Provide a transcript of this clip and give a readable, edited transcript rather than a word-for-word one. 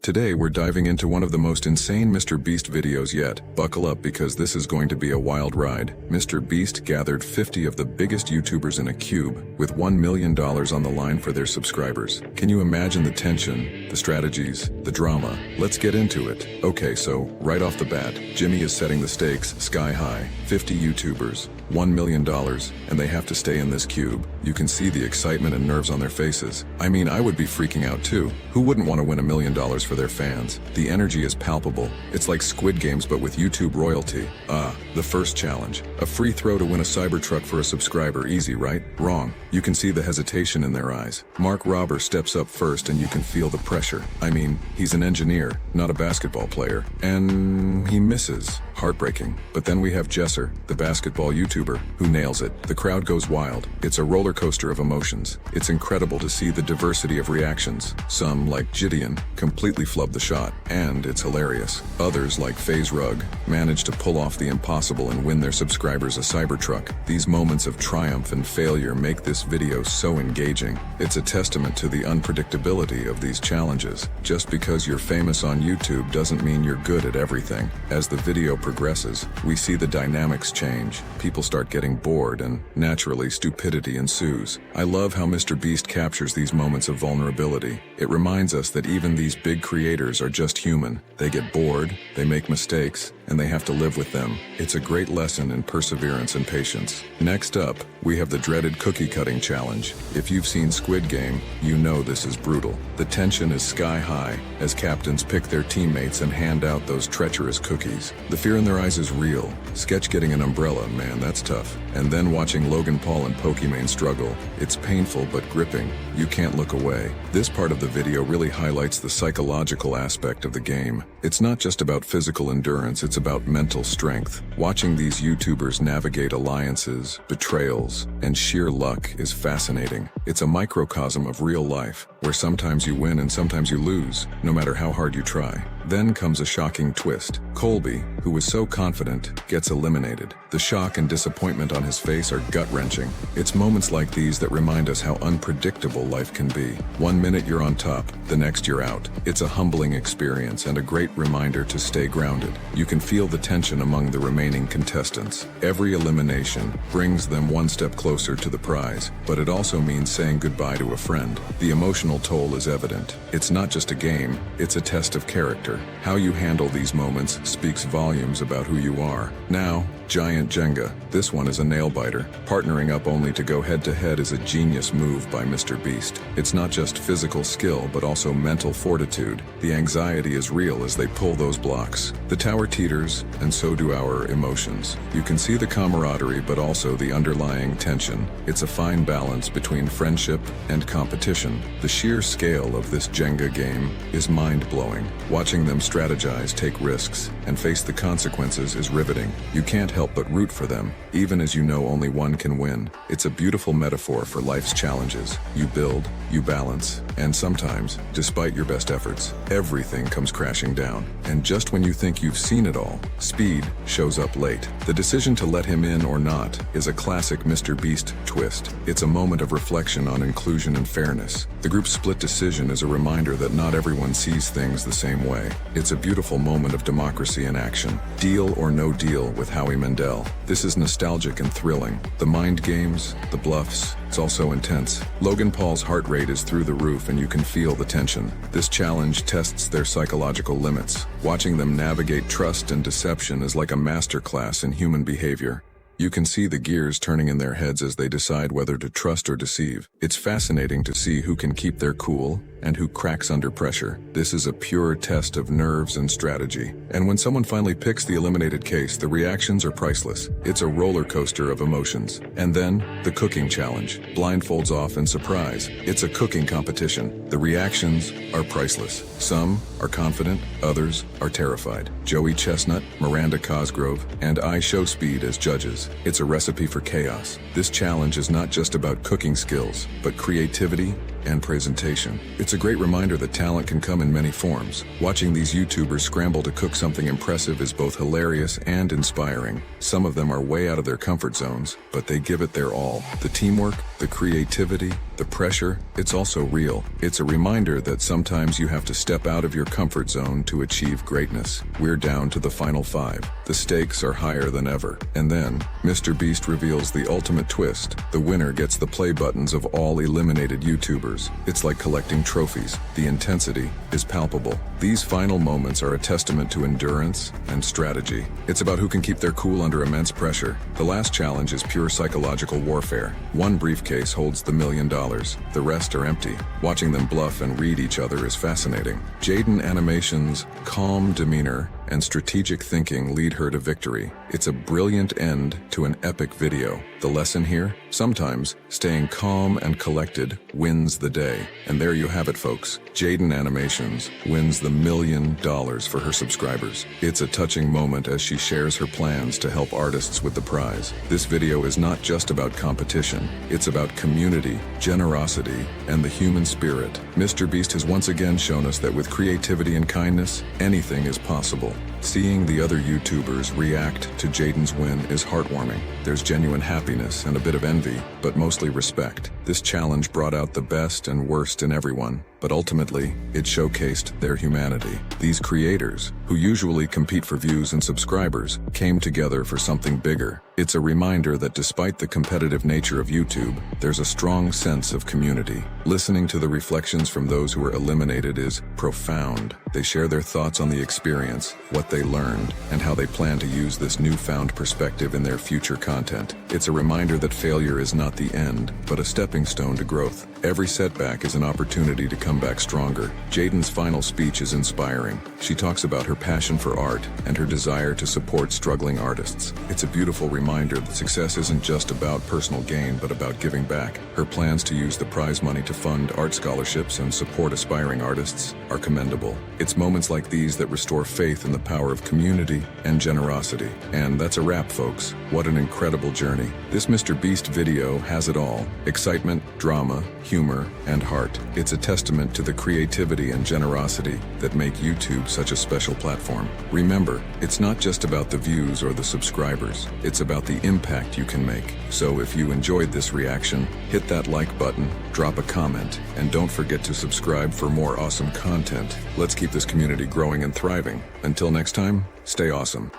Today we're diving into one of the most insane Mr. Beast videos yet. Buckle up because this is going to be a wild ride. Mr. Beast gathered 50 of the biggest YouTubers in a cube, with $1 million on the line for their subscribers. Can you imagine the tension, the strategies, the drama? Let's get into it. Okay, so right off the bat, Jimmy is setting the stakes sky high. 50 YouTubers, $1 million, and they have to stay in this cube. You can see the excitement and nerves on their faces. I mean, I would be freaking out too. Who wouldn't want to win $1 million for their fans? The energy is palpable. It's like Squid Games but with YouTube royalty. The first challenge. A free throw to win a Cybertruck for a subscriber. Easy, right? Wrong. You can see the hesitation in their eyes. Mark Robber steps up first and you can feel the pressure. I mean, he's an engineer, not a basketball player. And he misses. Heartbreaking. But then we have Jesser, the basketball YouTuber, who nails it. The crowd goes wild. It's a roller coaster of emotions. It's incredible to see the diversity of reactions. Some, like Gideon, completely flub the shot, and it's hilarious. Others, like FaZe Rug, manage to pull off the impossible and win their subscribers a Cybertruck. These moments of triumph and failure make this video so engaging. It's a testament to the unpredictability of these challenges. Just because you're famous on YouTube doesn't mean you're good at everything. As the video progresses, we see the dynamics change. People start getting bored and, naturally, stupidity ensues. I love how Mr. Beast captures these moments of vulnerability. It reminds us that even these big creators are just human. They get bored, they make mistakes, and they have to live with them. It's a great lesson in perseverance and patience. Next up, we have the dreaded cookie cutting challenge. If you've seen Squid Game, you know this is brutal. The tension is sky high as captains pick their teammates and hand out those treacherous cookies. The fear in their eyes is real. Sketch getting an umbrella, man, that's tough. And then watching Logan Paul and Pokimane struggle. It's painful but gripping. You can't look away. This part of the video really highlights the psychological aspect of the game. It's not just about physical endurance, it's about mental strength. Watching these YouTubers navigate alliances, betrayals, and sheer luck is fascinating. It's a microcosm of real life, where sometimes you win and sometimes you lose, no matter how hard you try. Then comes a shocking twist. Colby, who was so confident, gets eliminated. The shock and disappointment on his face are gut-wrenching. It's moments like these that remind us how unpredictable life can be. One minute you're on top, the next you're out. It's a humbling experience and a great reminder to stay grounded. You can feel the tension among the remaining contestants. Every elimination brings them one step closer to the prize, but it also means saying goodbye to a friend. The emotional toll is evident. It's not just a game, it's a test of character. How you handle these moments speaks volumes about who you are. Now, Giant Jenga. This one is a nail-biter. Partnering up only to go head-to-head is a genius move by Mr. Beast. It's not just physical skill, but also mental fortitude. The anxiety is real as they pull those blocks. The tower teeters, and so do our emotions. You can see the camaraderie, but also the underlying tension. It's a fine balance between friendship and competition. The sheer scale of this Jenga game is mind-blowing. Watching them strategize, take risks, and face the consequences is riveting. You can't help but root for them, even as you know only one can win. It's a beautiful metaphor for life's challenges. You build, you balance, and sometimes, despite your best efforts, everything comes crashing down. And just when you think you've seen it all, Speed shows up late. The decision to let him in or not is a classic Mr. Beast twist. It's a moment of reflection on inclusion and fairness. The group's split decision is a reminder that not everyone sees things the same way. It's a beautiful moment of democracy in action. Deal or no deal with Howie Mandel. This is nostalgic and thrilling. The mind games, the bluffs, it's also intense. Logan Paul's heart rate is through the roof and you can feel the tension. This challenge tests their psychological limits. Watching them navigate trust and deception is like a masterclass in human behavior. You can see the gears turning in their heads as they decide whether to trust or deceive. It's fascinating to see who can keep their cool and who cracks under pressure. This is a pure test of nerves and strategy. And when someone finally picks the eliminated case, the reactions are priceless. It's a roller coaster of emotions. And then, the cooking challenge. Blindfolds off and surprise. It's a cooking competition. The reactions are priceless. Some are confident, others are terrified. Joey Chestnut, Miranda Cosgrove, and I Show Speed as judges. It's a recipe for chaos. This challenge is not just about cooking skills, but creativity and presentation. It's a great reminder that talent can come in many forms. Watching these YouTubers scramble to cook something impressive is both hilarious and inspiring. Some of them are way out of their comfort zones, but they give it their all. The teamwork, the creativity, The pressure, it's also real. It's a reminder that sometimes you have to step out of your comfort zone to achieve greatness. We're down to the final 5. The stakes are higher than ever. And then, Mr. Beast reveals the ultimate twist. The winner gets the play buttons of all eliminated YouTubers. It's like collecting trophies. The intensity is palpable. These final moments are a testament to endurance and strategy. It's about who can keep their cool under immense pressure. The last challenge is pure psychological warfare. One briefcase holds the $1 million. The rest are empty. Watching them bluff and read each other is fascinating. Jaden Animation's calm demeanor and strategic thinking lead her to victory. It's a brilliant end to an epic video. The lesson here? Sometimes, staying calm and collected wins the day. And there you have it, folks. Jaden Animations wins the $1 million for her subscribers. It's a touching moment as she shares her plans to help artists with the prize. This video is not just about competition. It's about community, generosity, and the human spirit. Mr. Beast has once again shown us that with creativity and kindness, anything is possible. Seeing the other YouTubers react to Jaden's win is heartwarming. There's genuine happiness and a bit of envy, but mostly respect. This challenge brought out the best and worst in everyone, but ultimately, it showcased their humanity. These creators, who usually compete for views and subscribers, came together for something bigger. It's a reminder that despite the competitive nature of YouTube, there's a strong sense of community. Listening to the reflections from those who were eliminated is profound. They share their thoughts on the experience, what they learned, and how they plan to use this newfound perspective in their future content. It's a reminder that failure is not the end, but a stepping stone to growth. Every setback is an opportunity to come back stronger. Jaden's final speech is inspiring. She talks about her passion for art and her desire to support struggling artists. It's a beautiful reminder that success isn't just about personal gain, but about giving back. Her plans to use the prize money to fund art scholarships and support aspiring artists are commendable. It's moments like these that restore faith in the power of community and generosity. And that's a wrap, folks. What an incredible journey. This Mr. Beast video has it all. Excitement, drama, humor, and heart. It's a testament to the creativity and generosity that make YouTube such a special platform. Remember, it's not just about the views or the subscribers. It's about the impact you can make. So if you enjoyed this reaction, hit that like button, drop a comment, and don't forget to subscribe for more awesome content. Let's keep this community growing and thriving. Until next time, stay awesome.